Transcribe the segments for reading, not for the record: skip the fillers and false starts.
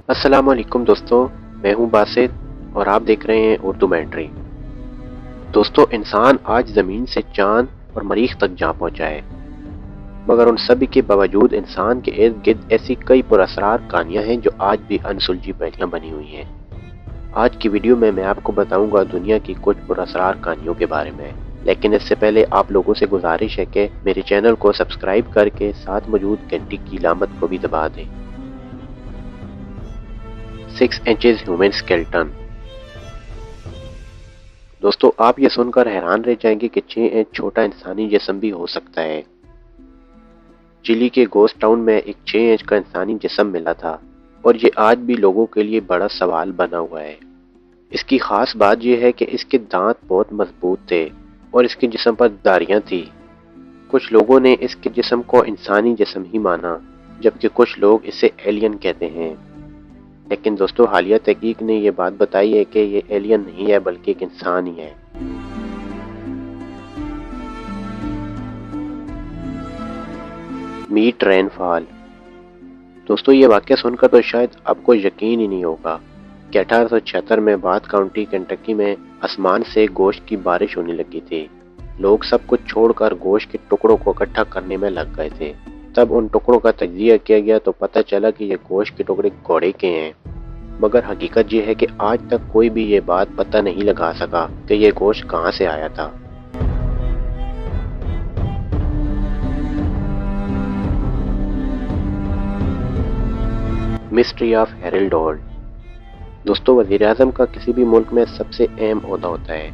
السلام علیکم دوستوں، میں ہوں باسط اور آپ دیکھ رہے ہیں اردو مینٹری۔ دوستوں، انسان آج زمین سے چاند اور مریخ تک جا پہنچا ہے، مگر ان سب کے باوجود انسان کے ارد گرد ایسی کئی پراسرار کہانیاں ہیں جو آج بھی انسلجھی پہلیاں بنی ہوئی ہیں۔ آج کی ویڈیو میں آپ کو بتاؤں گا دنیا کی کچھ پراسرار کہانیوں کے بارے میں، لیکن اس سے پہلے آپ لوگوں سے گزارش ہے کہ میرے چینل کو سبسکرائب کر کے ساتھ موجود گھنٹی کی علامت کو بھی دبا دیں۔ 6 inches ہیومن اسکیلٹن۔ دوستو، آپ یہ سن کر حیران رہ جائیں گے کہ 6 انچ چھوٹا انسانی جسم بھی ہو سکتا ہے۔ چلی کے گوسٹ ٹاؤن میں ایک 6 انچ کا انسانی جسم ملا تھا اور یہ آج بھی لوگوں کے لیے بڑا سوال بنا ہوا ہے۔ اس کی خاص بات یہ ہے کہ اس کے دانت بہت مضبوط تھے اور اس کے جسم پر داڑیاں تھیں۔ کچھ لوگوں نے اس کے جسم کو انسانی جسم ہی مانا، جبکہ کچھ لوگ اسے ایلین کہتے ہیں۔ لیکن دوستو، حالیہ تحقیق نے یہ بات بتائی ہے کہ یہ ایلین نہیں ہے بلکہ ایک انسان ہی ہے۔ میٹ رین فال۔ دوستو، یہ واقعہ سن کر تو شاید آپ کو یقین ہی نہیں ہوگا کہ 1876 میں باتھ کاؤنٹی کنٹکی میں آسمان سے گوشت کی بارش ہونے لگی تھی۔ لوگ سب کچھ چھوڑ کر گوشت کے ٹکڑوں کو اکٹھا کرنے میں لگ گئے تھے۔ تب ان ٹکڑوں کا تجزیہ کیا گیا تو پتہ چلا کہ یہ گوشت کے ٹکڑے گھوڑے کے ہیں، مگر حقیقت یہ ہے کہ آج تک کوئی بھی یہ بات پتہ نہیں لگا سکا کہ یہ گوشت کہاں سے آیا تھا۔ Mystery of Herald ہولٹ۔ دوستو، وزیر اعظم کا کسی بھی ملک میں سب سے اہم عہدہ ہوتا ہے،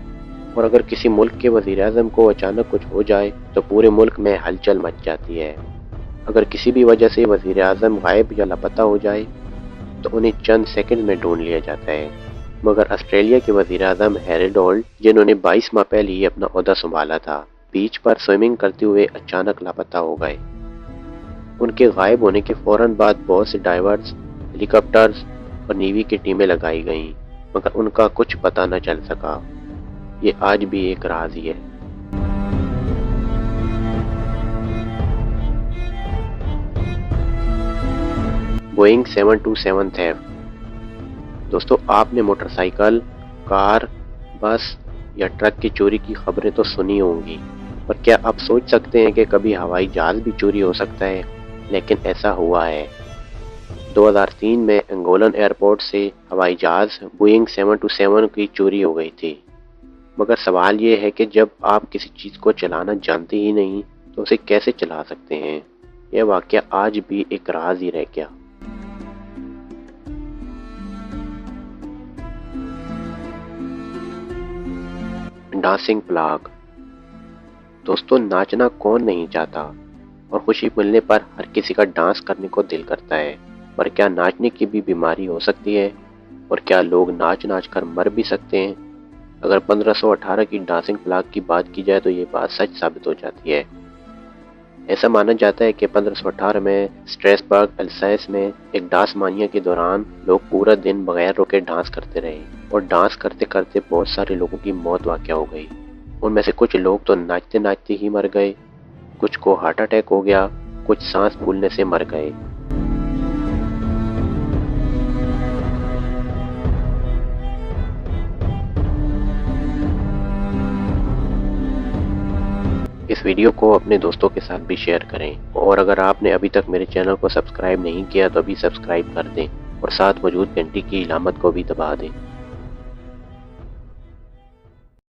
اور اگر کسی ملک کے وزیر اعظم کو اچانک کچھ ہو جائے تو پورے ملک میں ہلچل مچ جاتی ہے۔ اگر کسی بھی وجہ سے وزیر اعظم غائب یا لاپتہ ہو جائے تو انہیں چند سیکنڈ میں ڈھونڈ لیا جاتا ہے، مگر آسٹریلیا کے وزیر اعظم ہیرلڈ ہولٹ، جنہوں نے 22 ماہ پہلے ہی اپنا عہدہ سنبھالا تھا، بیچ پر سوئمنگ کرتے ہوئے اچانک لاپتہ ہو گئے۔ ان کے غائب ہونے کے فوراً بعد بہت سے ڈائیورز، ہیلی کاپٹرز اور نیوی کی ٹیمیں لگائی گئیں، مگر ان کا کچھ پتہ نہ چل سکا۔ یہ آج بھی ایک راز ہی ہے۔ Boeing 727 theft. دوستو، آپ نے موٹر سائیکل، کار، بس یا ٹرک کی چوری کی خبریں تو سنی ہوں گی، پر کیا آپ سوچ سکتے ہیں کہ کبھی ہوائی جہاز بھی چوری ہو سکتا ہے؟ لیکن ایسا ہوا ہے۔ 2003 میں انگولن ایئرپورٹ سے ہوائی جہاز بوئنگ 727 کی چوری ہو گئی تھی، مگر سوال یہ ہے کہ جب آپ کسی چیز کو چلانا جانتے ہی نہیں تو اسے کیسے چلا سکتے ہیں؟ یہ واقعہ آج بھی ایک راز ہی رہ گیا۔ Dancing plug. دوستو، ناچنا کون نہیں چاہتا، اور خوشی ملنے پر ہر کسی کا ڈانس کرنے کو دل کرتا ہے، پر کیا ناچنے کی بھی بیماری ہو سکتی ہے؟ اور کیا لوگ ناچ ناچ کر مر بھی سکتے ہیں؟ اگر 1518 کی ڈانسنگ پلاگ کی بات کی جائے تو یہ بات سچ ثابت ہو جاتی ہے۔ ایسا مانا جاتا ہے کہ 1518 میں اسٹریسبرگ السیس میں ایک ڈانس مانیا کے دوران لوگ پورا دن بغیر رکے ڈانس کرتے رہے، اور ڈانس کرتے کرتے بہت سارے لوگوں کی موت واقع ہو گئی۔ ان میں سے کچھ لوگ تو ناچتے ناچتے ہی مر گئے، کچھ کو ہارٹ اٹیک ہو گیا، کچھ سانس پھولنے سے مر گئے۔ اس ویڈیو کو اپنے دوستوں کے ساتھ بھی شیئر کریں، اور اگر آپ نے ابھی تک میرے چینل کو سبسکرائب نہیں کیا تو ابھی سبسکرائب کر دیں اور ساتھ موجود گھنٹی کی علامت کو بھی دبا دیں۔